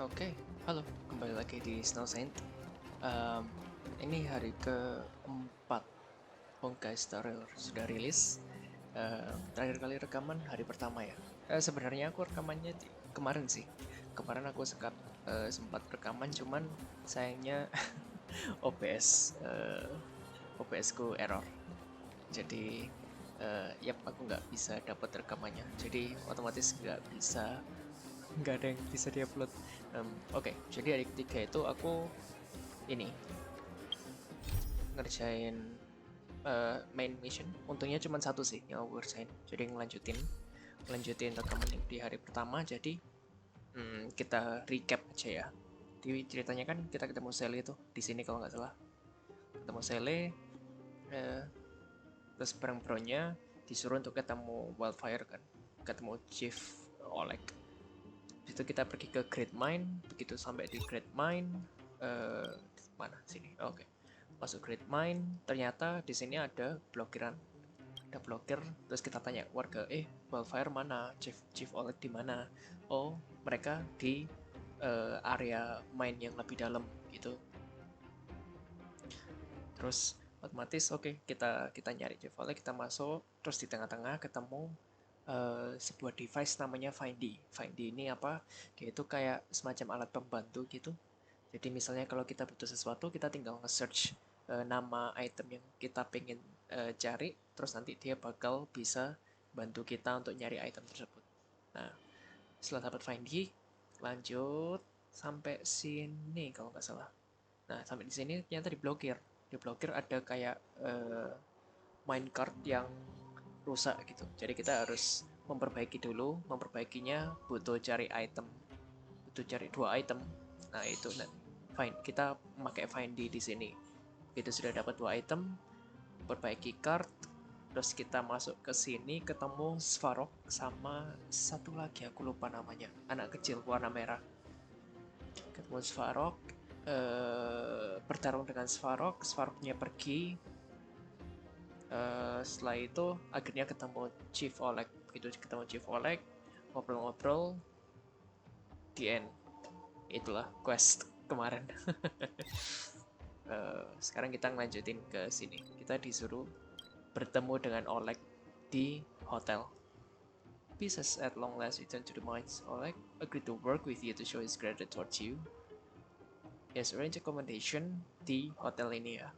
Oke, halo, kembali lagi di Snow Saint. Em, ini hari keempat Honkai Star Rail sudah rilis. Terakhir kali rekaman hari pertama ya. Sebenarnya aku rekamannya kemarin sih. Kemarin aku sempat rekaman, cuman sayangnya OBS ku error. Jadi yap aku nggak bisa dapat rekamannya. Jadi otomatis nggak ada yang bisa diupload. Oke, jadi hari ketiga itu aku ini ngerjain main mission. Untungnya cuma satu sih yang aku kerjain. Jadi ngelanjutin rekaman yang di hari pertama. Jadi kita recap aja ya. Di ceritanya kan kita ketemu Seele itu di sini kalau nggak salah. Ketemu Seele, terus bareng Bronya disuruh untuk ketemu Wildfire kan, ketemu Chief Oleg. Itu kita pergi ke Great Mine. Begitu sampai di Great Mine, mana sini? Oke. Masuk Great Mine, ternyata di sini ada blokiran. Ada blokir, terus kita tanya warga, Wildfire mana? Chief Oleg di mana? Oh, mereka di area mine yang lebih dalam gitu. Terus otomatis oke, kita nyari Chief Oleg, kita masuk, terus di tengah-tengah ketemu sebuah device namanya Findy. Findy ini apa? Dia itu kayak semacam alat pembantu gitu. Jadi misalnya kalau kita butuh sesuatu, kita tinggal nge-search nama item yang kita pengen cari, terus nanti dia bakal bisa bantu kita untuk nyari item tersebut. Nah, setelah dapat Findy, lanjut sampai sini kalau nggak salah. Nah, sampai di sini ternyata diblokir. Diblokir ada kayak minecart yang rusak gitu. Jadi kita harus memperbaiki dulu. Memperbaikinya butuh cari item, butuh cari 2 item. Nah itu fine. Kita pakai find di sini. Kita sudah dapat 2 item, perbaiki card, terus kita masuk ke sini ketemu Svarog sama satu lagi aku lupa namanya, anak kecil warna merah. Ketemu Svarog, bertarung dengan Svarog, Svarognya pergi. Setelah itu akhirnya ketemu Chief Oleg. Begitu ketemu Chief Oleg, ngobrol-ngobrol, di end. Itulah quest kemarin. Sekarang kita ngelanjutin ke sini. Kita disuruh bertemu dengan Oleg di hotel. Pieces at long last return to the mines. Oleg agreed to work with you to show his gratitude towards you. Yes, arrange accommodation di hotel ini ya.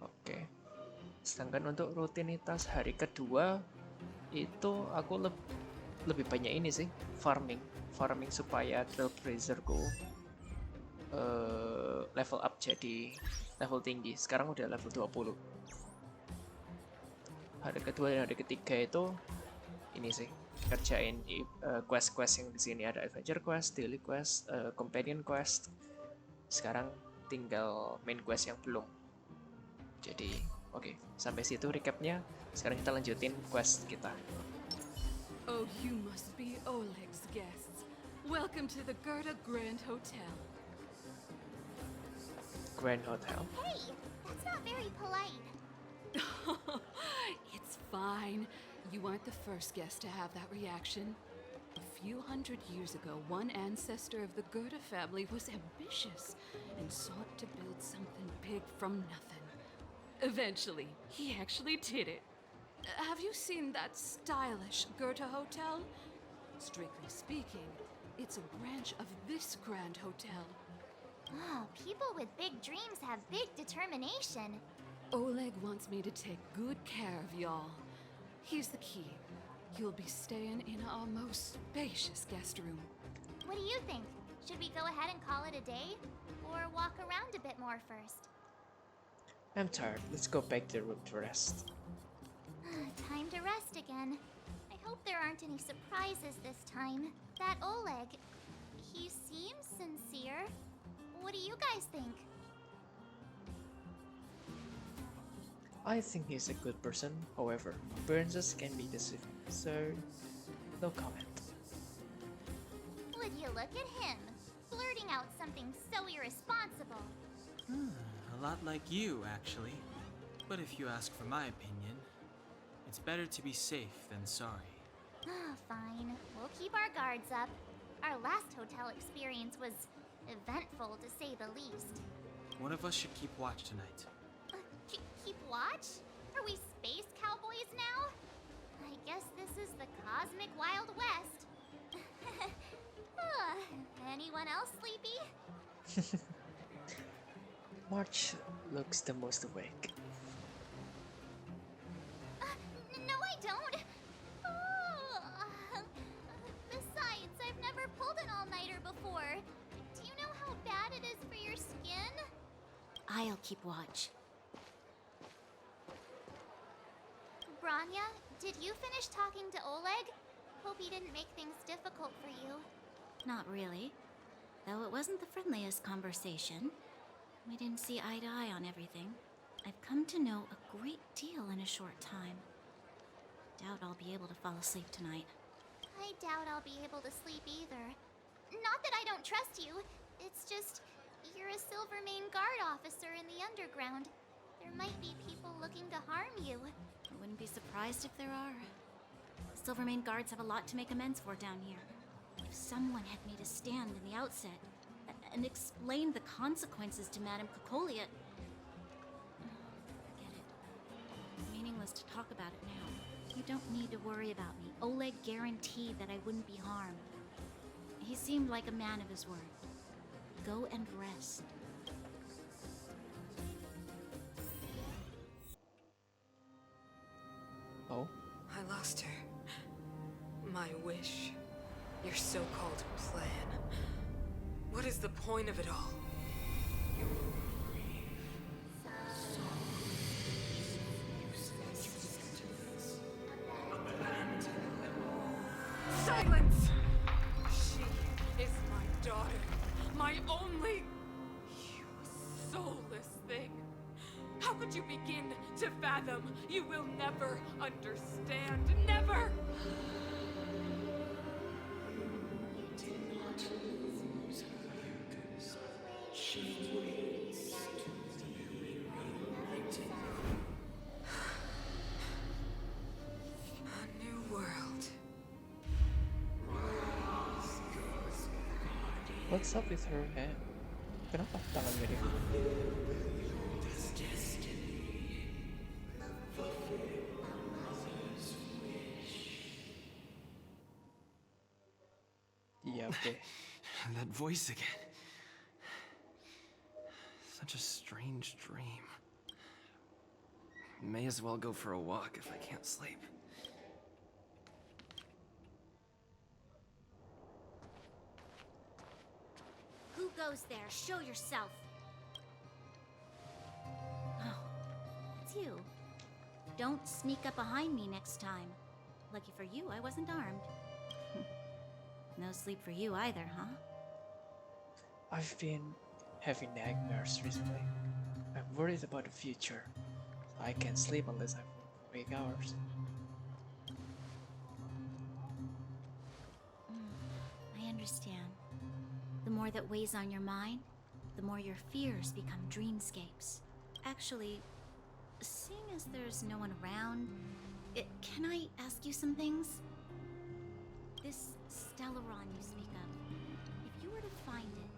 Oke. Sedangkan untuk rutinitas hari kedua itu aku lebih banyak ini sih, farming supaya trailblazerku level up jadi level tinggi. Sekarang udah level 20. Hari kedua dan hari ketiga itu ini sih, kerjain quest-quest yang di sini. Ada adventure quest, daily quest, companion quest. Sekarang tinggal main quest yang belum. Jadi oke, sampai situ recapnya. Sekarang kita lanjutin quest kita. Oh, you must be Oleg's guests. Welcome to the Gerda Grand Hotel. Grand Hotel. Hey, that's not very polite. It's fine. You aren't the first guest to have that reaction. A few hundred years ago, one ancestor of the Gerda family was ambitious and sought to build something big from nothing. Eventually, he actually did it. Have you seen that stylish Goethe Hotel? Strictly speaking, it's a branch of this grand hotel. Oh, people with big dreams have big determination. Oleg wants me to take good care of y'all. Here's the key. You'll be staying in our most spacious guest room. What do you think? Should we go ahead and call it a day? Or walk around a bit more first? I'm tired. Let's go back to the room to rest. Time to rest again. I hope there aren't any surprises this time. That Oleg, he seems sincere. What do you guys think? I think he's a good person. However, appearances can be deceiving, so no comment. Would you look at him, blurting out something so irresponsible? A lot like you, actually. But if you ask for my opinion, it's better to be safe than sorry. Fine. We'll keep our guards up. Our last hotel experience was eventful, to say the least. One of us should keep watch tonight. Keep watch? Are we space cowboys now? I guess this is the cosmic Wild West. Anyone else sleepy? March looks the most awake. No, I don't. Besides, I've never pulled an all-nighter before. Do you know how bad it is for your skin? I'll keep watch. Bronya, did you finish talking to Oleg? Hope he didn't make things difficult for you. Not really. Though it wasn't the friendliest conversation. We didn't see eye to eye on everything. I've come to know a great deal in a short time. Doubt I'll be able to fall asleep tonight. I doubt I'll be able to sleep either. Not that I don't trust you. It's just, you're a Silvermane guard officer in the underground. There might be people looking to harm you. I wouldn't be surprised if there are. The Silvermane guards have a lot to make amends for down here. If someone had made a stand in the outset and explained the consequences to Madame Cocolia... Forget it. Meaningless to talk about it now. You don't need to worry about me. Oleg guaranteed that I wouldn't be harmed. He seemed like a man of his word. Go and rest. Oh? I lost her. My wish. Your so-called plan. What is the point of it all? Silence! She is my daughter. My only... You soulless thing. How could you begin to fathom? You will never understand. Never! A new world. What's up with her hand? Kenapa tangannya dia? Yeah, okay. That voice again. Such a strange dream. May as well go for a walk if I can't sleep. Who goes there? Show yourself! Oh, it's you. Don't sneak up behind me next time. Lucky for you, I wasn't armed. No sleep for you either, huh? I've been having nightmares recently. I'm worried about the future. I can't sleep unless I work for 8 hours. I understand. The more that weighs on your mind, the more your fears become dreamscapes. Actually, seeing as there's no one around, can I ask you some things? This Stellaron you speak of, if you were to find it,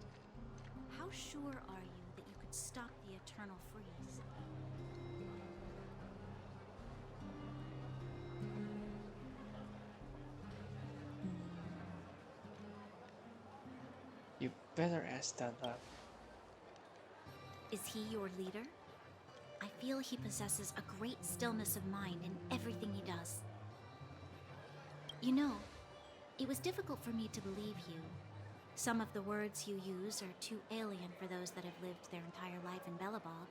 how sure are you that you could stop the eternal freeze? You better ask Tanta. Is he your leader? I feel he possesses a great stillness of mind in everything he does. You know, it was difficult for me to believe you. Some of the words you use are too alien for those that have lived their entire life in Belobog.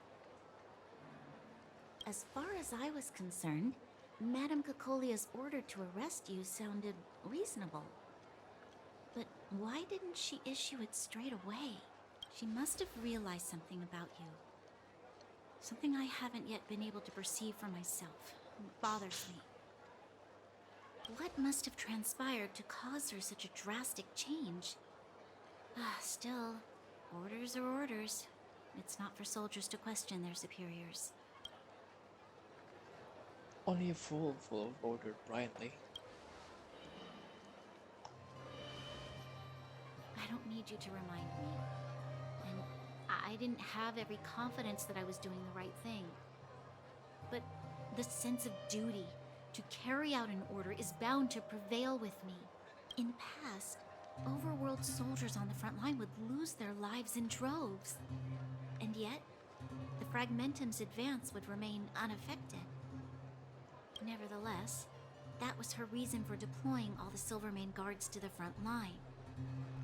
As far as I was concerned, Madame Cocolia's order to arrest you sounded reasonable. But why didn't she issue it straight away? She must have realized something about you. Something I haven't yet been able to perceive for myself. It bothers me. What must have transpired to cause her such a drastic change? Still, orders are orders. It's not for soldiers to question their superiors. Only a fool will have ordered blindly. I don't need you to remind me. And I didn't have every confidence that I was doing the right thing. But the sense of duty to carry out an order is bound to prevail with me. In the past, overworld soldiers on the front line would lose their lives in droves. And yet, the Fragmentum's advance would remain unaffected. Nevertheless, that was her reason for deploying all the Silvermane guards to the front line.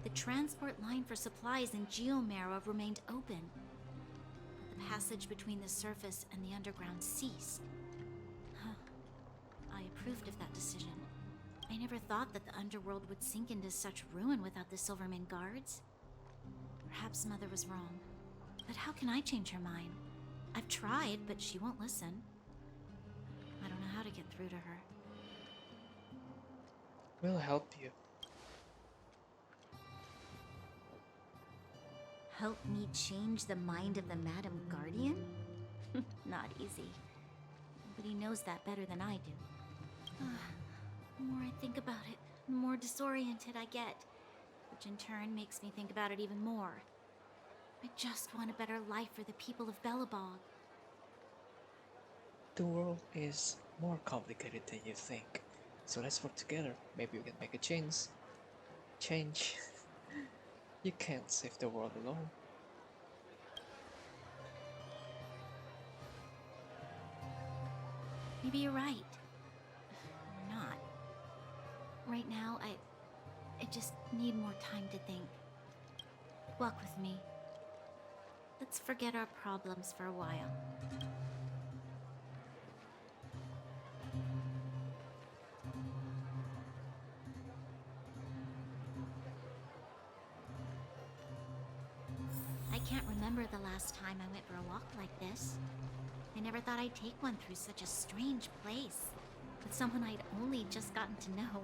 The transport line for supplies in Geomera remained open, but the passage between the surface and the underground ceased. I approved of that decision. I never thought that the underworld would sink into such ruin without the Silvermane guards. Perhaps Mother was wrong. But how can I change her mind? I've tried, but she won't listen. I don't know how to get through to her. We'll help you. Help me change the mind of the Madam Guardian? Not easy. Nobody knows that better than I do. The more I think about it, the more disoriented I get, which in turn makes me think about it even more. I just want a better life for the people of Belobog. The world is more complicated than you think. So let's work together. Maybe we can make a change. Change. You can't save the world alone. Maybe you're right. Or not. Right now, I just need more time to think. Walk with me. Let's forget our problems for a while. I can't remember the last time I went for a walk like this. I never thought I'd take one through such a strange place, with someone I'd only just gotten to know.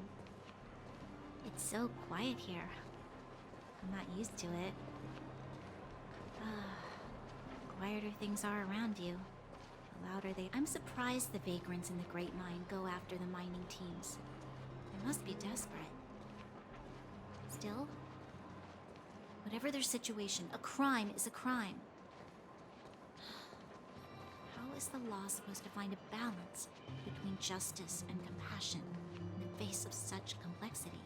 It's so quiet here. I'm not used to it. Quieter things are around you, the louder they... I'm surprised the vagrants in the Great Mine go after the mining teams. They must be desperate. Still, whatever their situation, a crime is a crime. How is the law supposed to find a balance between justice and compassion in the face of such complexity?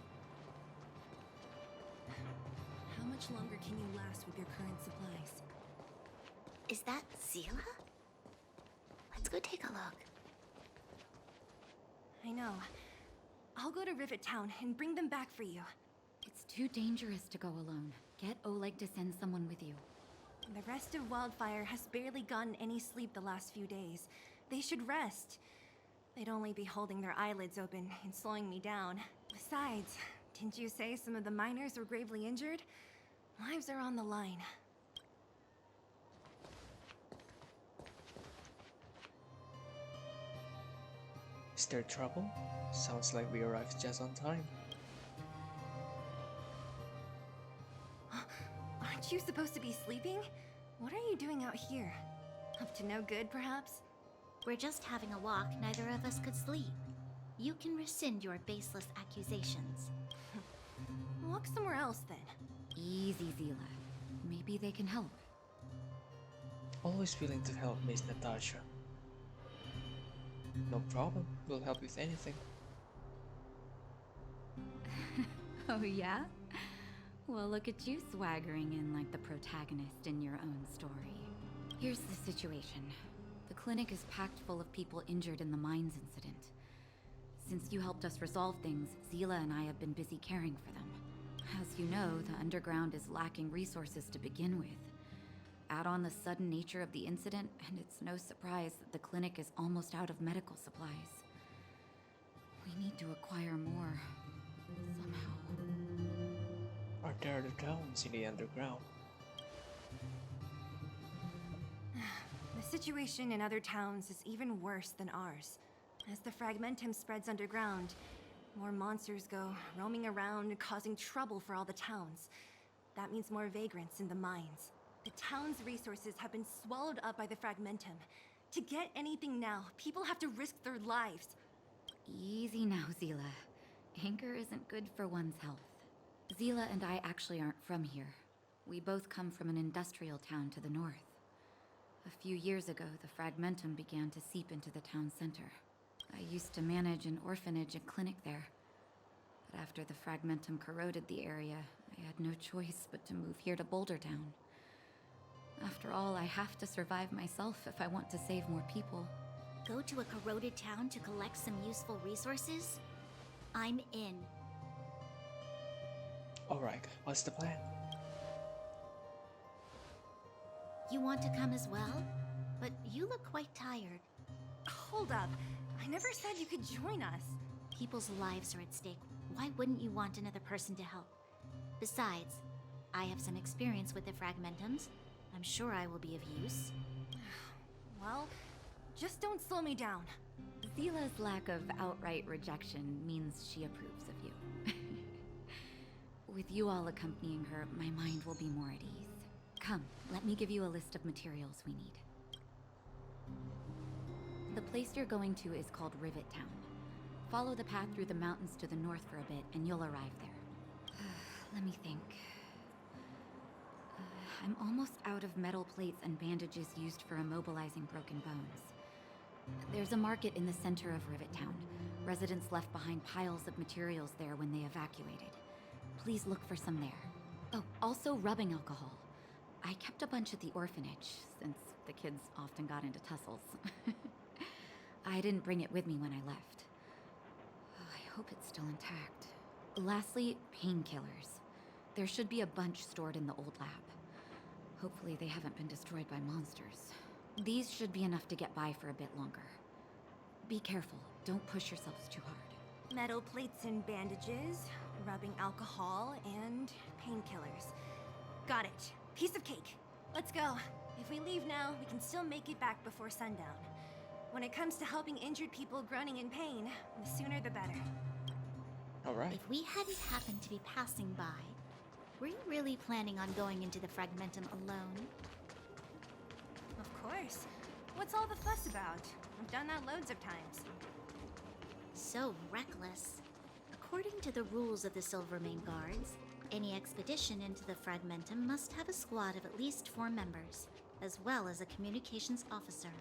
How much longer can you last with your current supplies? Is that Seele? Let's go take a look. I know. I'll go to Rivet Town and bring them back for you. It's too dangerous to go alone. Get Oleg to send someone with you. The rest of Wildfire has barely gotten any sleep the last few days. They should rest. They'd only be holding their eyelids open and slowing me down. Besides, didn't you say some of the miners were gravely injured? Lives are on the line. Is there trouble? Sounds like we arrived just on time. Aren't you supposed to be sleeping? What are you doing out here? Up to no good, perhaps? We're just having a walk. Neither of us could sleep. You can rescind your baseless accusations. Walk somewhere else, then. Easy, Seele. Maybe they can help. Always willing to help, Miss Natasha. No problem, we'll help with anything. Oh yeah? Well, look at you swaggering in like the protagonist in your own story. Here's the situation. The clinic is packed full of people injured in the mines incident. Since you helped us resolve things, Seele and I have been busy caring for them. As you know, the underground is lacking resources to begin with. Add on the sudden nature of the incident, and it's no surprise that the clinic is almost out of medical supplies. We need to acquire more, somehow. Are there other towns in the underground? The situation in other towns is even worse than ours. As the Fragmentum spreads underground, more monsters go roaming around, causing trouble for all the towns. That means more vagrants in the mines. The town's resources have been swallowed up by the Fragmentum. To get anything now, people have to risk their lives. Easy now, Seele. Anger isn't good for one's health. Zila and I actually aren't from here. We both come from an industrial town to the north. A few years ago, the fragmentum began to seep into the town center. I used to manage an orphanage and clinic there. But after the fragmentum corroded the area, I had no choice but to move here to Boulder Town. After all, I have to survive myself if I want to save more people. Go to a corroded town to collect some useful resources? I'm in. Alright, what's the plan? You want to come as well? But you look quite tired. Hold up. I never said you could join us. People's lives are at stake. Why wouldn't you want another person to help? Besides, I have some experience with the fragmentums. I'm sure I will be of use. Well, just don't slow me down. Zila's lack of outright rejection means she approves of you. With you all accompanying her, my mind will be more at ease. Come, let me give you a list of materials we need. The place you're going to is called Rivet Town. Follow the path through the mountains to the north for a bit, and you'll arrive there. Let me think. I'm almost out of metal plates and bandages used for immobilizing broken bones. There's a market in the center of Rivet Town. Residents left behind piles of materials there when they evacuated. Please look for some there. Oh, also rubbing alcohol. I kept a bunch at the orphanage, since the kids often got into tussles. I didn't bring it with me when I left. I hope it's still intact. Lastly, painkillers. There should be a bunch stored in the old lab. Hopefully they haven't been destroyed by monsters. These should be enough to get by for a bit longer. Be careful, don't push yourselves too hard. Metal plates and bandages, rubbing alcohol, and painkillers. Got it. Piece of cake. Let's go. If we leave now, we can still make it back before sundown. When it comes to helping injured people groaning in pain, the sooner the better. Alright. If we hadn't happened to be passing by, were you really planning on going into the fragmentum alone? Of course. What's all the fuss about? I've done that loads of times. So reckless. According to the rules of the Silvermane Guards, any expedition into the fragmentum must have a squad of at least 4 members, as well as a communications officer.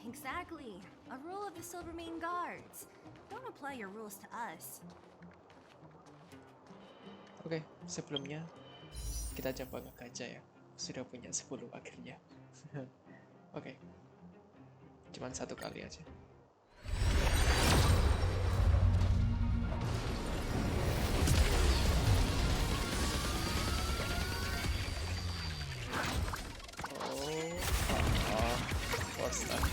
Exactly. A rule of the Silvermane Guards. Don't apply your rules to us. Oke, sebelumnya kita coba ngegaca ya. Sudah punya 10 akhirnya. Oke. Cuman 1 kali aja. Force time.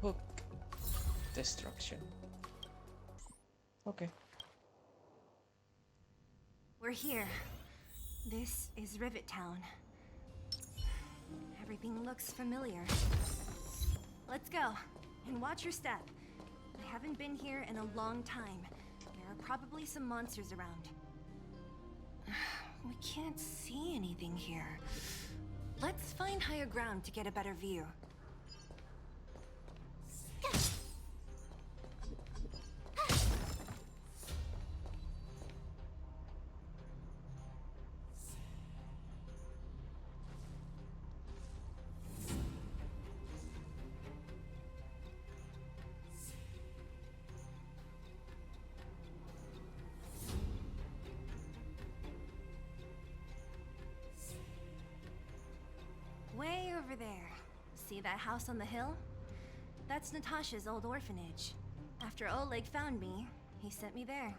Hook. Destruction. Okay. We're here. This is Rivet Town. Everything looks familiar. Let's go, and watch your step. I haven't been here in a long time. There are probably some monsters around. We can't see anything here. Let's find higher ground to get a better view. Way over there. See that house on the hill? That's Natasha's old orphanage. After Oleg found me, he sent me there.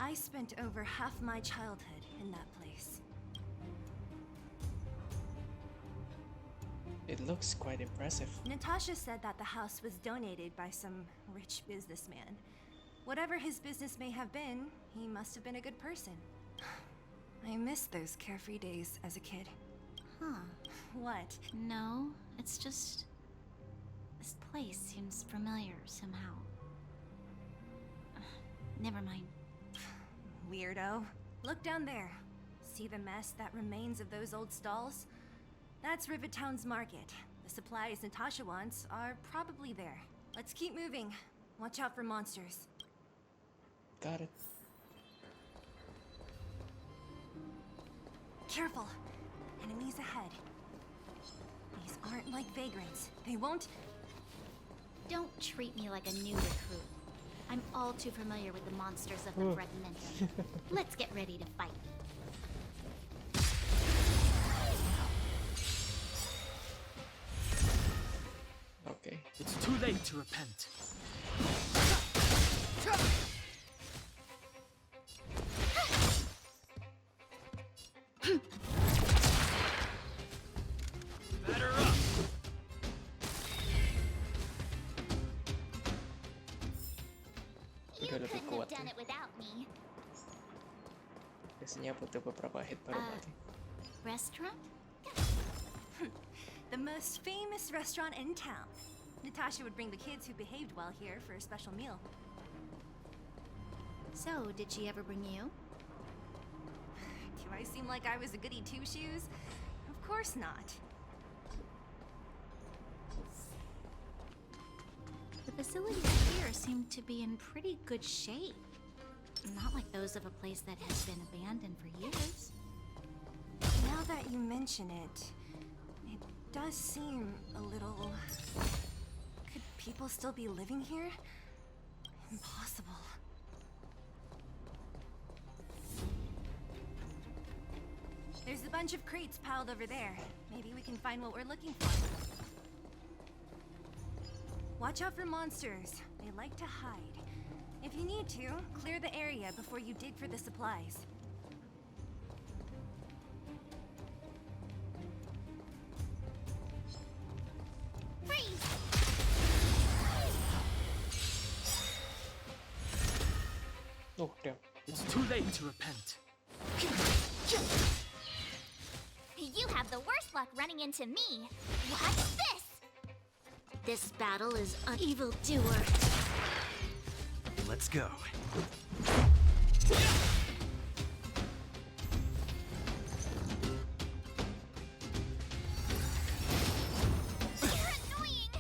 I spent over half my childhood in that place. It looks quite impressive. Natasha said that the house was donated by some rich businessman. Whatever his business may have been, he must have been a good person. I miss those carefree days as a kid. Huh. What? No, it's just... this place seems familiar somehow. Never mind. weirdo. Look down there. See the mess that remains of those old stalls? That's Rivet Town's market. The supplies Natasha wants are probably there. Let's keep moving. Watch out for monsters. Got it. Careful. Enemies ahead. These aren't like vagrants. They won't... Don't treat me like a new recruit. I'm all too familiar with the monsters of the Fragmentum. Let's get ready to fight. Okay. It's too late to repent. Batter up! You Udah lebih couldn't kuat have done ya. it without me. Biasanya butuh beberapa hit baru mati. Restaurant? The most famous restaurant in town. Natasha would bring the kids who behaved well here for a special meal. So, did she ever bring you? Do I seem like I was a goody two-shoes? Of course not. The facilities here seem to be in pretty good shape. Not like those of a place that has been abandoned for years. Now that you mention it, it does seem a little... Could people still be living here? Impossible. There's a bunch of crates piled over there. Maybe we can find what we're looking for. Watch out for monsters. They like to hide. If you need to, clear the area before you dig for the supplies. Freeze! Oh, damn. It's too late to repent. You have the worst luck running into me. What's this? This battle is an evildoer. Let's go. You're annoying.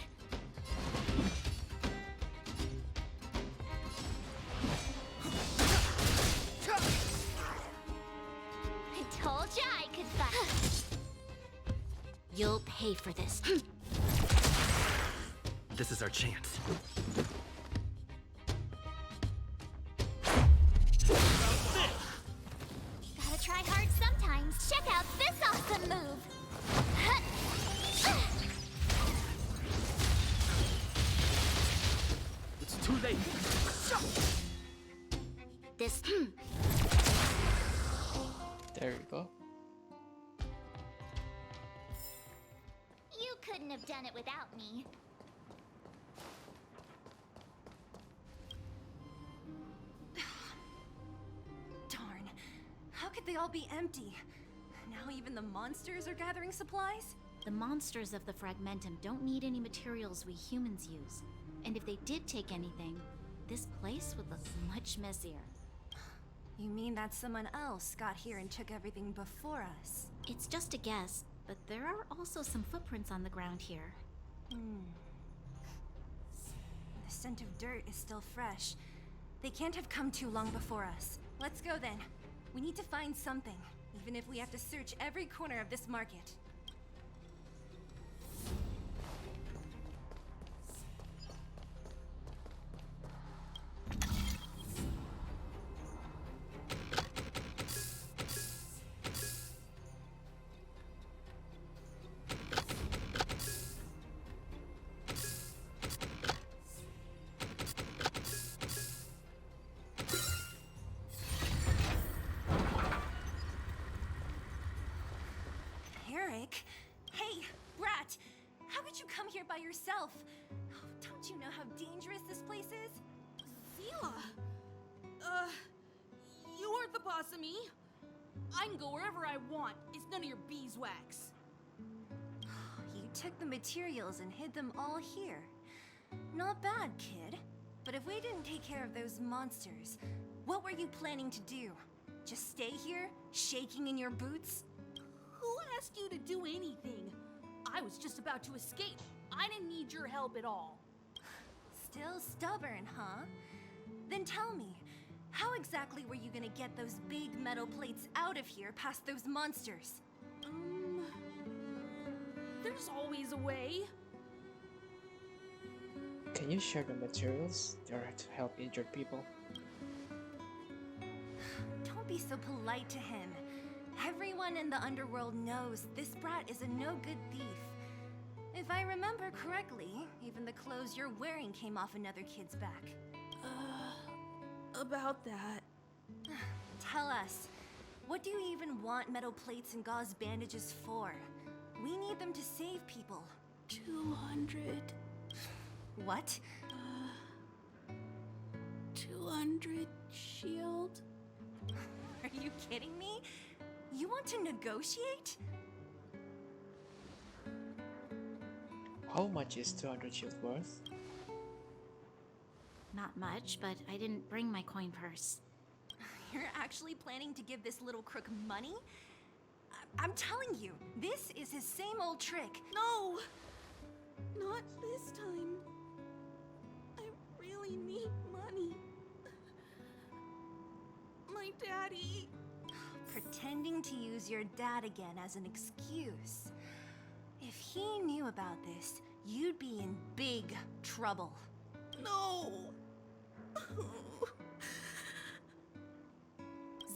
I told ya I could fight. You'll pay for this. This is our chance. Gotta try hard sometimes. Check out this awesome move. It's too late. This. There you go. You couldn't have done it without me. Darn. How could they all be empty? Now even the monsters are gathering supplies? The monsters of the Fragmentum don't need any materials we humans use. And if they did take anything, this place would look much messier. You mean that someone else got here and took everything before us? It's just a guess, but there are also some footprints on the ground here. The scent of dirt is still fresh. They can't have come too long before us. Let's go then. We need to find something, even if we have to search every corner of this market. Eric? Hey, Brat! How could you come here by yourself? Oh, don't you know how dangerous this place is? Seele! You aren't the boss of me. I can go wherever I want. It's none of your beeswax. You took the materials and hid them all here. Not bad, kid. But if we didn't take care of those monsters, What were you planning to do? Just stay here, shaking in your boots? Who asked you to do anything? I was just about to escape. I didn't need your help at all. Still stubborn, huh? Then tell me, how exactly were you gonna get those big metal plates out of here past those monsters? There's always a way. Can you share the materials there to help injured people? Don't be so polite to him. Everyone in the underworld knows this brat is a no-good thief. If I remember correctly, even the clothes you're wearing came off another kid's back. About that. Tell us, what do you even want metal plates and gauze bandages for? We need them to save people. 200. What? 200 shield. Are you kidding me? You want to negotiate? How much is 200 shield worth? Not much, but I didn't bring my coin purse. You're actually planning to give this little crook money? I'm telling you, this is his same old trick. No! Not this time. I really need money. My daddy. Pretending to use your dad again as an excuse. If he knew about this, you'd be in big trouble. No!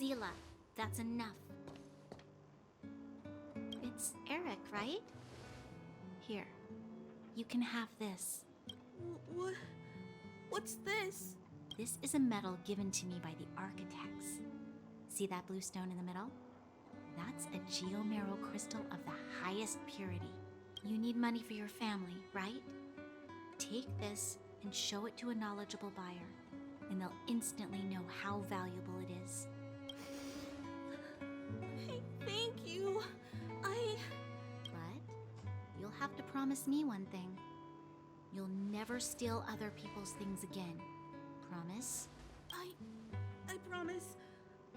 Zila, that's enough. It's Eric, right? Here, you can have this. What's this? This is a medal given to me by the architects. See that blue stone in the middle? That's a geomerald crystal of the highest purity. You need money for your family, right? Take this and show it to a knowledgeable buyer, and they'll instantly know how valuable it is. Thank you. But you'll have to promise me one thing. You'll never steal other people's things again. Promise? I promise.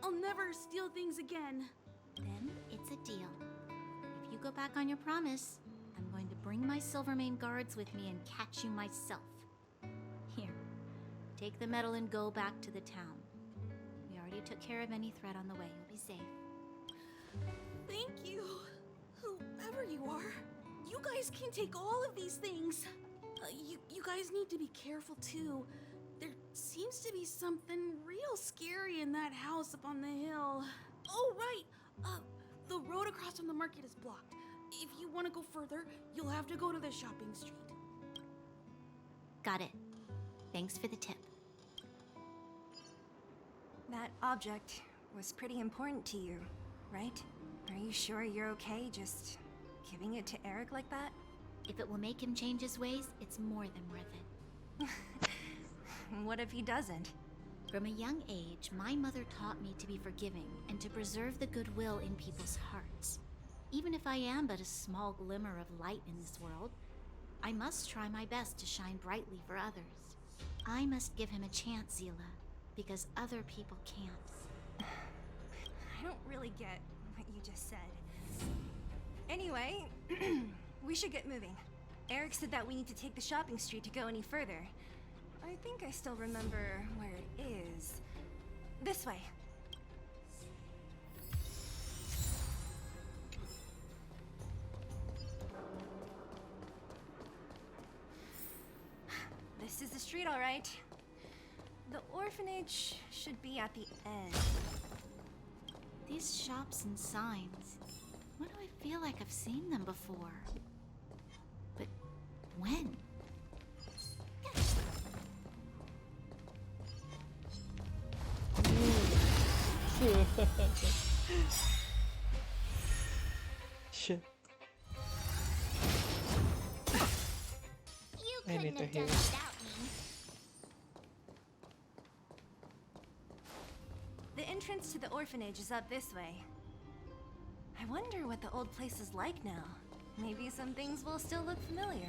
I'll never steal things again. Then it's a deal. If you go back on your promise, I'm going to bring my Silvermane guards with me and catch you myself. Here, take the medal and go back to the town. We already took care of any threat on the way. You'll be safe. Thank you. Whoever you are, you guys can take all of these things. You guys need to be careful too. There seems to be something real scary in that house up on the hill. Oh, right. The road across from the market is blocked. If you want to go further, you'll have to go to the shopping street. Got it. Thanks for the tip. That object was pretty important to you, right? Are you sure you're okay just giving it to Eric like that? If it will make him change his ways, it's more than worth it. What if he doesn't? From a young age, my mother taught me to be forgiving and to preserve the goodwill in people's hearts. Even if I am but a small glimmer of light in this world, I must try my best to shine brightly for others. I must give him a chance, Zila, because other people can't. I don't really get what you just said. Anyway, we should get moving. Eric said that we need to take the shopping street to go any further. I think I still remember where it is. This way. This is the street, all right. The orphanage should be at the end. These shops and signs, why do I feel like I've seen them before? But when? Shit. You I need couldn't to have hear done it. it without me. The entrance to the orphanage is up this way. I wonder what the old place is like now. Maybe some things will still look familiar.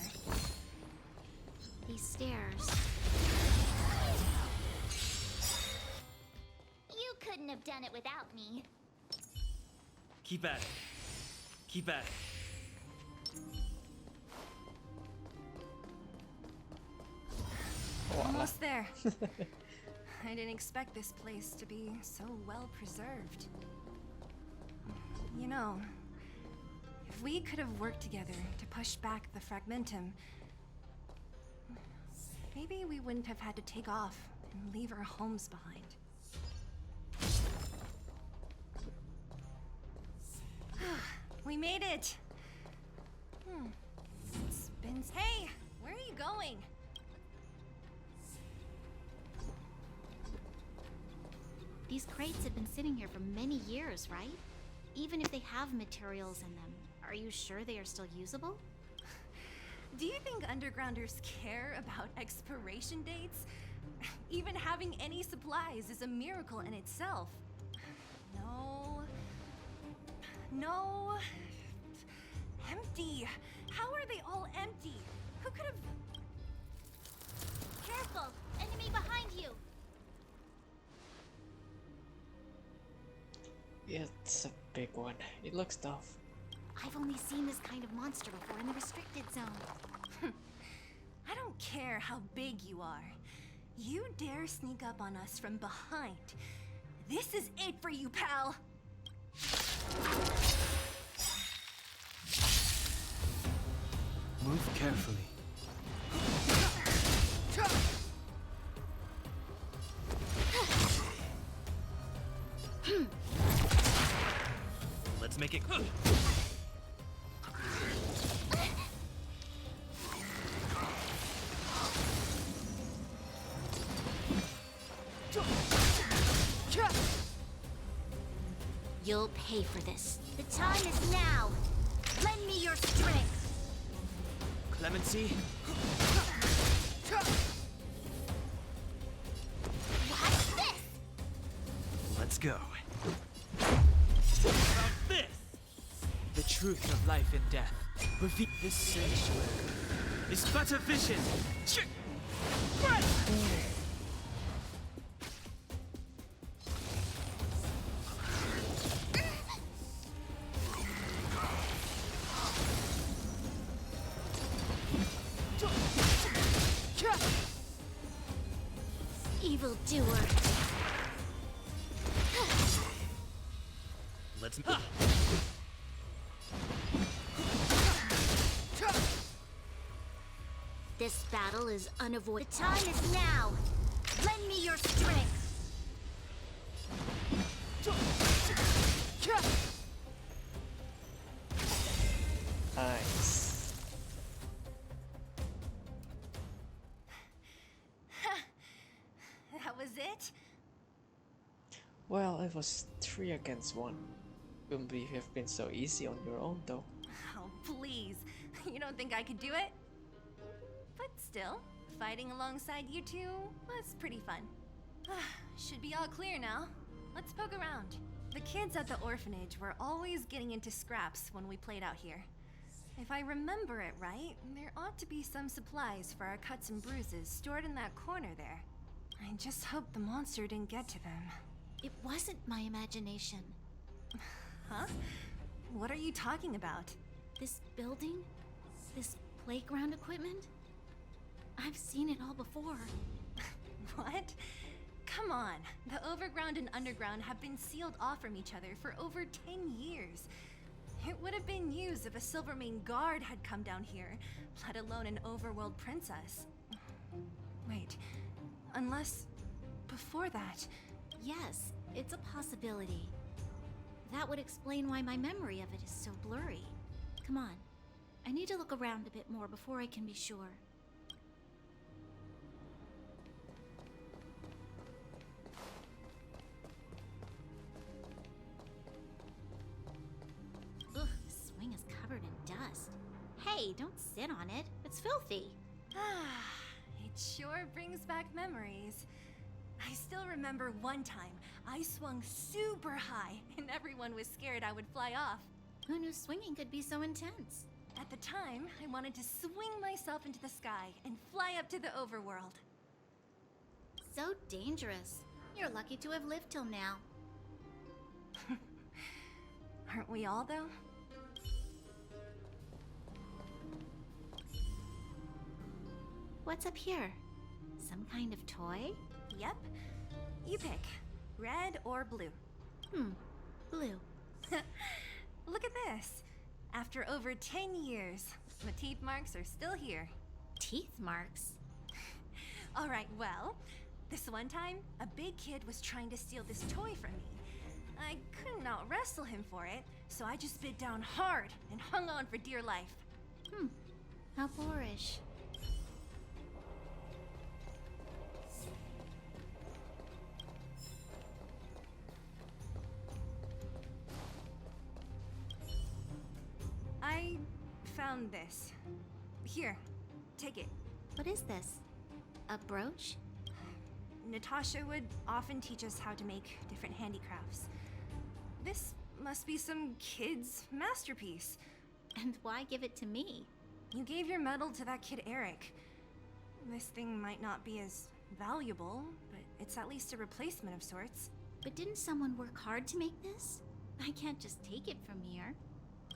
These stairs. wouldn't have done it without me. Keep at it. Keep at it. Almost there. I didn't expect this place to be so well preserved. You know, if we could have worked together to push back the fragmentum, maybe we wouldn't have had to take off and leave our homes behind. We made it! Hey! Where are you going? These crates have been sitting here for many years, right? Even if they have materials in them, are you sure they are still usable? Do you think undergrounders care about expiration dates? Even having any supplies is a miracle in itself. No. No. Empty. How are they all empty? Who could have... Careful! Enemy behind you! It's a big one. It looks tough. I've only seen this kind of monster before in the restricted zone. I don't care how big you are. You dare sneak up on us from behind. This is it for you, pal! Move carefully. Let's make it. You'll pay for this. The time is now! Lend me your strength! Clemency? Watch this! Let's go. About this! The truth of life and death. Reveal this sanctuary is but a vision. Evildoer. Let's. This battle is unavoidable. The time is now! Lend me your strength! Nice. That was it? Well, it was 3 against 1. Wouldn't believe you have been so easy on your own, though. Oh, please. You don't think I could do it? But still, fighting alongside you two was pretty fun. Should be all clear now. Let's poke around. The kids at the orphanage were always getting into scraps when we played out here. If I remember it right, there ought to be some supplies for our cuts and bruises stored in that corner there. I just hope the monster didn't get to them. It wasn't my imagination. Huh? What are you talking about? This building? This playground equipment? I've seen it all before. What? Come on. The overground and underground have been sealed off from each other for over 10 years. It would have been used if a Silvermane guard had come down here, let alone an overworld princess. Wait, unless before that... Yes, it's a possibility. That would explain why my memory of it is so blurry. Come on. I need to look around a bit more before I can be sure. Ugh, the swing is covered in dust. Hey, don't sit on it. It's filthy. It sure brings back memories. I still remember one time I swung super high and everyone was scared I would fly off. Who knew swinging could be so intense? At the time, I wanted to swing myself into the sky and fly up to the overworld. So dangerous. You're lucky to have lived till now. Aren't we all, though? What's up here? Some kind of toy? Yep. You pick. Red or blue. Blue. Look at this. After over 10 years, the teeth marks are still here. Teeth marks? Alright, well, this one time, a big kid was trying to steal this toy from me. I couldn't out wrestle him for it, so I just bit down hard and hung on for dear life. How boorish. I found this. Here, take it. What is this? A brooch? Natasha would often teach us how to make different handicrafts. This must be some kid's masterpiece. And why give it to me? You gave your medal to that kid Eric. This thing might not be as valuable, but it's at least a replacement of sorts. But didn't someone work hard to make this? I can't just take it from here.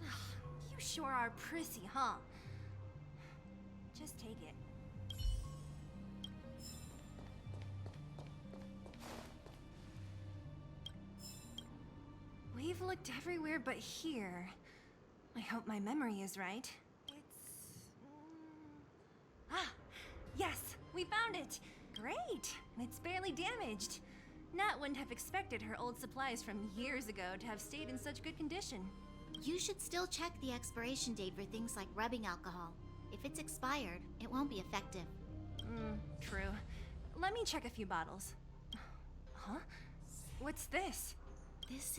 You sure are prissy, huh? Just take it. We've looked everywhere but here. I hope my memory is right. Yes, we found it! Great! And it's barely damaged. Nat wouldn't have expected her old supplies from years ago to have stayed in such good condition. You should still check the expiration date for things like rubbing alcohol. If it's expired, it won't be effective. True. Let me check a few bottles. Huh? What's this? This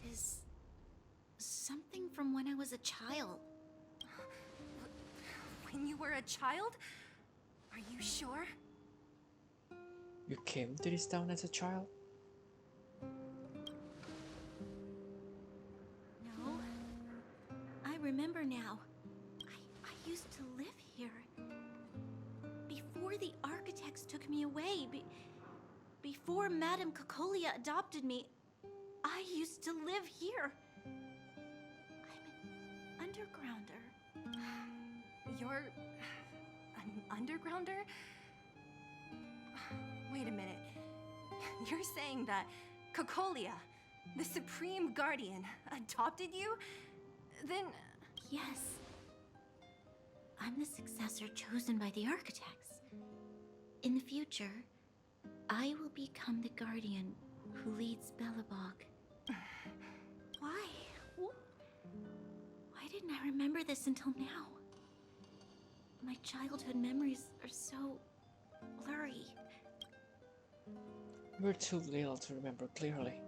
is something from when I was a child. When you were a child? Are you sure? You came to this town as a child? No. I remember now. I used to live here. Before the architects took me away, before Madame Cocolia adopted me, I used to live here. I'm an undergrounder. You're an undergrounder? Wait a minute. You're saying that Cocolia, the Supreme Guardian, adopted you? Then... Yes. I'm the successor chosen by the architects. In the future, I will become the guardian who leads Belobog. Why? Why didn't I remember this until now? My childhood memories are so blurry. We're too little to remember clearly.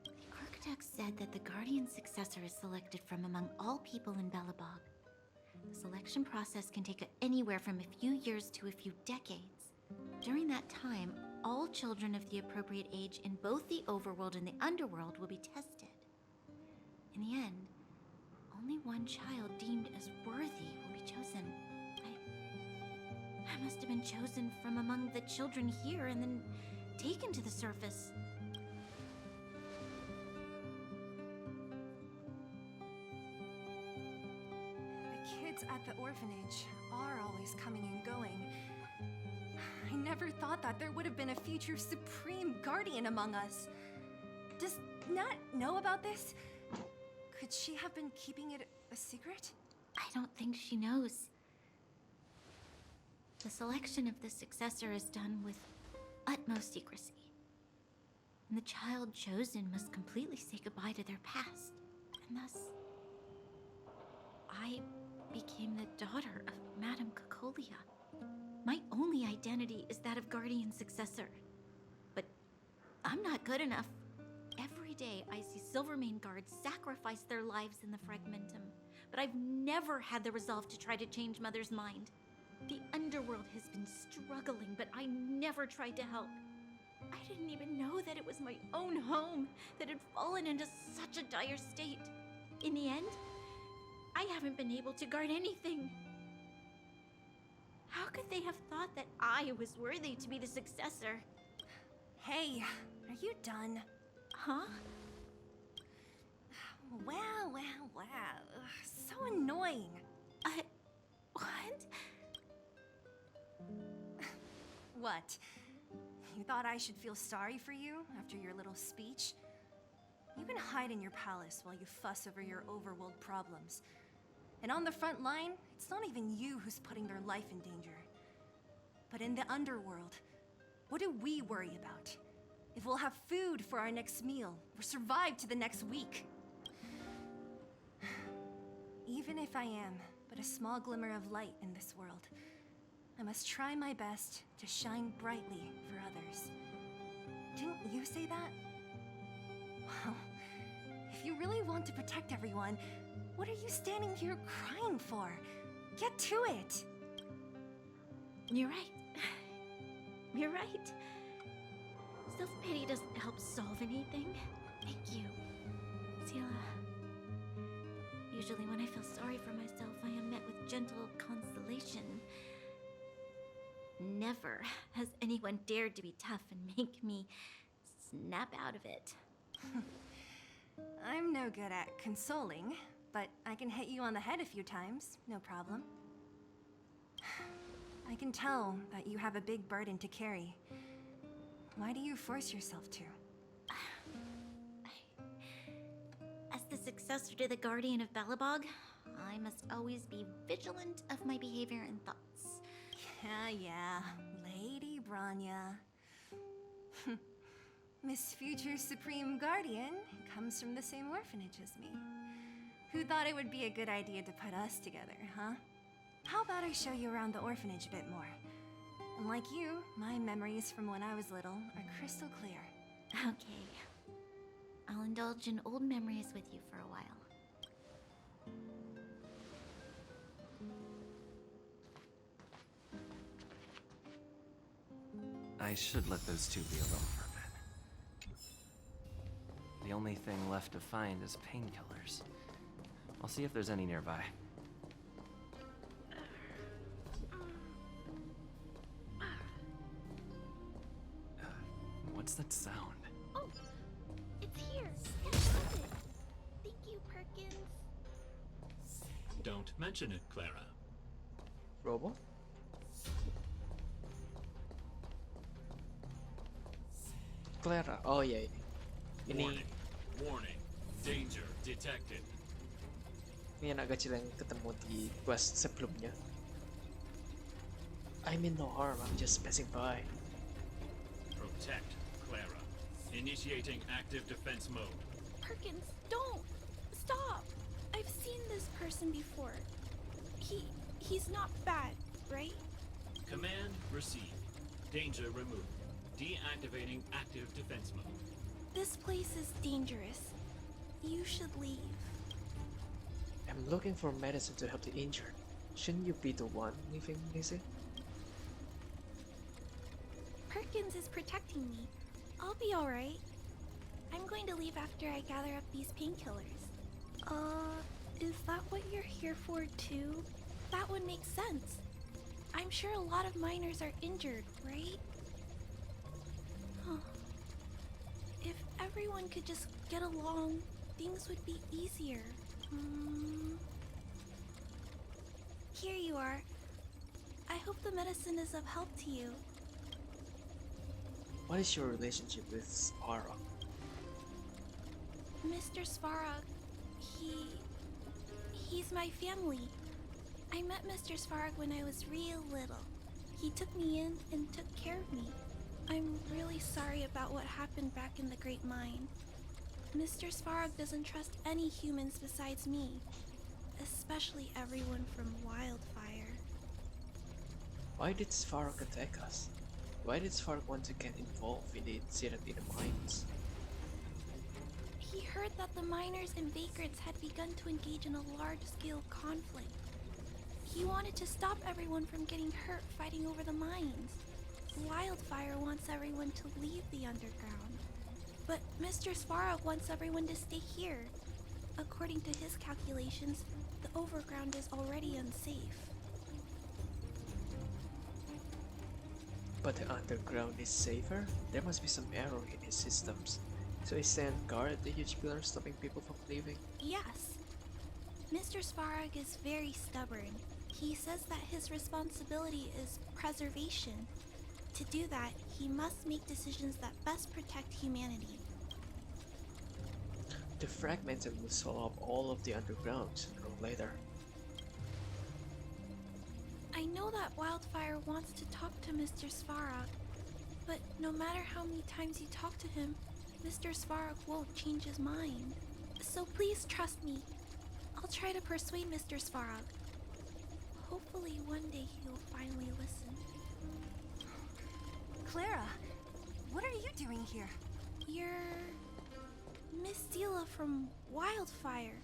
The architect said that the guardian successor is selected from among all people in Belobog. The selection process can take anywhere from a few years to a few decades. During that time, all children of the appropriate age in both the overworld and the underworld will be tested. In the end, only one child deemed as worthy will be chosen. I must have been chosen from among the children here and then taken to the surface. The kids at the orphanage are always coming and going. I never thought that there would have been a future Supreme Guardian among us. Does Nat know about this? Could she have been keeping it a secret? I don't think she knows. The selection of the successor is done with utmost secrecy. And the child chosen must completely say goodbye to their past. And thus, I became the daughter of Madame Cocolia. My only identity is that of guardian successor. But I'm not good enough. Every day I see Silvermane guards sacrifice their lives in the Fragmentum. But I've never had the resolve to try to change Mother's mind. The underworld has been struggling, but I never tried to help. I didn't even know that it was my own home that had fallen into such a dire state. In the end, I haven't been able to guard anything. How could they have thought that I was worthy to be the successor? Hey, are you done? Huh? Wow. So annoying. What? What? You thought I should feel sorry for you after your little speech? You can hide in your palace while you fuss over your overworld problems. And on the front line, it's not even you who's putting their life in danger. But in the underworld, what do we worry about? If we'll have food for our next meal, or survive to the next week. Even if I am but a small glimmer of light in this world, I must try my best to shine brightly for others. Didn't you say that? Well, if you really want to protect everyone, what are you standing here crying for? Get to it! You're right. You're right. Self-pity doesn't help solve anything. Thank you, Seele. Usually when I feel sorry for myself, I am met with gentle consolation. Never has anyone dared to be tough and make me snap out of it. I'm no good at consoling, but I can hit you on the head a few times, no problem. I can tell that you have a big burden to carry. Why do you force yourself to? As the successor to the Guardian of Balabog, I must always be vigilant of my behavior and thoughts. Yeah, Lady Bronya. Miss Future Supreme Guardian comes from the same orphanage as me. Who thought it would be a good idea to put us together, huh? How about I show you around the orphanage a bit more? And like you, my memories from when I was little are crystal clear. Okay. I'll indulge in old memories with you for a while. I should let those two be alone for a bit. The only thing left to find is painkillers. I'll see if there's any nearby. What's that sound? Oh, it's here. I found it. Thank you, Perkins. Don't mention it, Clara. Robo? Clara. Oh iya ini. Ini Warning. Danger detected. ini anak kecil yang ketemu di quest sebelumnya. I mean no harm, I'm just passing by. Protect Clara. Initiating active defense mode. Perkins, don't! Stop! I've seen this person before. He's not bad, right? Command received. Danger removed. Deactivating active defense mode. This place is dangerous. You should leave. I'm looking for medicine to help the injured. Shouldn't you be the one leaving, Lizzie? Perkins is protecting me. I'll be alright. I'm going to leave after I gather up these painkillers. Is that what you're here for too? That would make sense. I'm sure a lot of miners are injured, right? Huh. If everyone could just get along, things would be easier. Here you are. I hope the medicine is of help to you. What is your relationship with Svarog? Mr. Svarog, he's my family. I met Mr. Svarog when I was real little. He took me in and took care of me. I'm really sorry about what happened back in the Great Mine. Mr. Svarog doesn't trust any humans besides me, especially everyone from Wildfire. Why did Svarog attack us? Why did Svarog want to get involved in the incident in the mines? He heard that the miners and vagrants had begun to engage in a large-scale conflict. He wanted to stop everyone from getting hurt fighting over the mines. Wildfire wants everyone to leave the underground. But Mr. Svarog wants everyone to stay here. According to his calculations, the overground is already unsafe. But the underground is safer? There must be some error in his systems. So he stand guard at the huge pillar stopping people from leaving? Yes. Mr. Svarog is very stubborn. He says that his responsibility is preservation. To do that, he must make decisions that best protect humanity. The fragmented will solve all of the underground sooner or later. I know that Wildfire wants to talk to Mr. Svarog, but no matter how many times you talk to him, Mr. Svarog won't change his mind. So please trust me. I'll try to persuade Mr. Svarog. Hopefully one day he'll finally listen. Clara, what are you doing here? You're Miss Seele from Wildfire.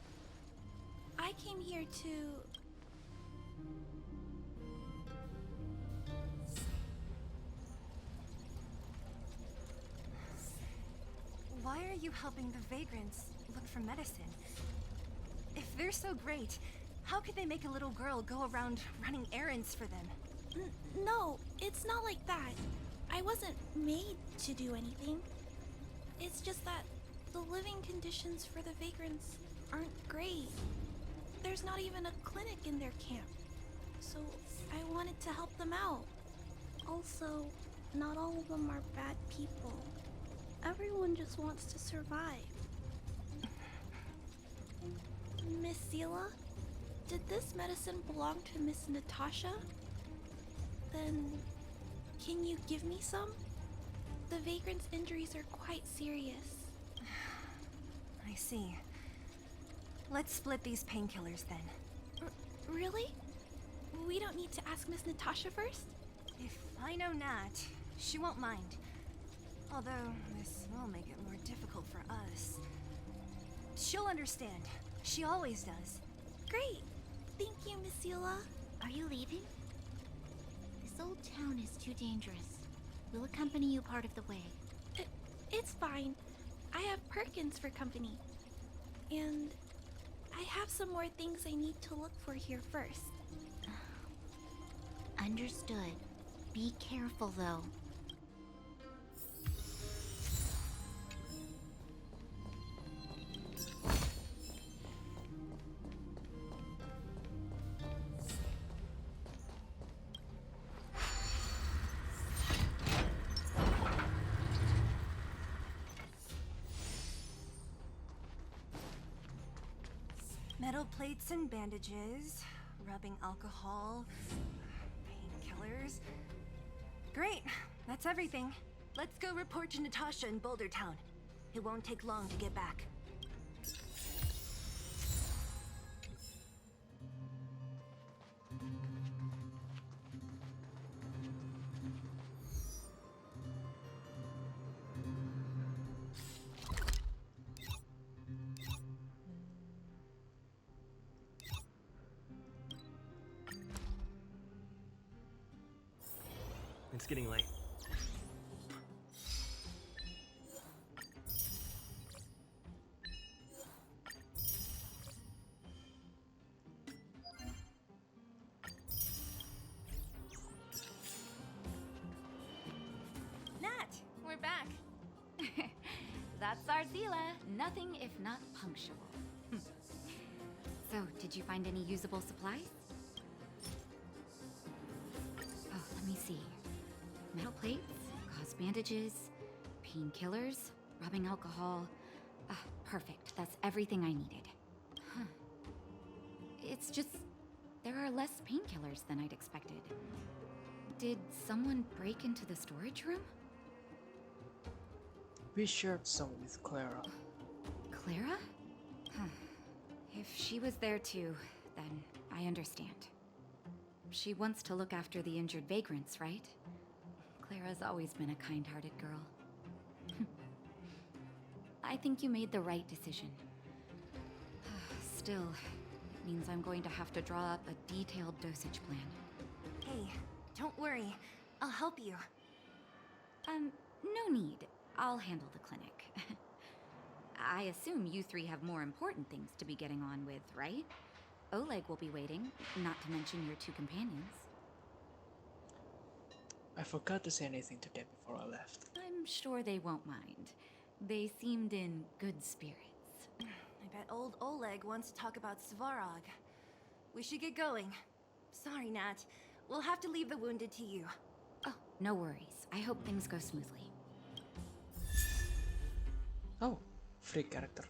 I came here to... Why are you helping the vagrants look for medicine? If they're so great, how could they make a little girl go around running errands for them? No, it's not like that. I wasn't made to do anything. It's just that the living conditions for the vagrants aren't great. There's not even a clinic in their camp. So I wanted to help them out. Also, not all of them are bad people. Everyone just wants to survive. Miss Seele, did this medicine belong to Miss Natasha? Then, can you give me some? The vagrant's injuries are quite serious. I see. Let's split these painkillers then. Really? We don't need to ask Miss Natasha first? If I know Nat, she won't mind. Although, this will make it more difficult for us. She'll understand. She always does. Great. Thank you, Miss Seele. Are you leaving? This old town is too dangerous. We'll accompany you part of the way. It's fine. I have Perkins for company. And I have some more things I need to look for here first. Understood. Be careful, though. Metal plates and bandages, rubbing alcohol, painkillers. Great, that's everything. Let's go report to Natasha in Boulder Town. It won't take long to get back. It's getting late. Nat, we're back. That's our Seele. Nothing if not punctual. So, did you find any usable supplies? Oh, let me see. Metal plates, gauze bandages, painkillers, rubbing alcohol. Perfect. That's everything I needed. Huh. It's just, there are less painkillers than I'd expected. Did someone break into the storage room? We shared some with Clara. Clara? Huh. If she was there too, then I understand. She wants to look after the injured vagrants, right? Clara's always been a kind-hearted girl. I think you made the right decision. Still, it means I'm going to have to draw up a detailed dosage plan. Hey, don't worry. I'll help you. No need. I'll handle the clinic. I assume you three have more important things to be getting on with, right? Oleg will be waiting, not to mention your two companions. I forgot to say anything to them before I left. I'm sure they won't mind. They seemed in good spirits. I bet old Oleg wants to talk about Svarog. We should get going. Sorry, Nat. We'll have to leave the wounded to you. Oh, no worries. I hope things go smoothly. Oh, free character.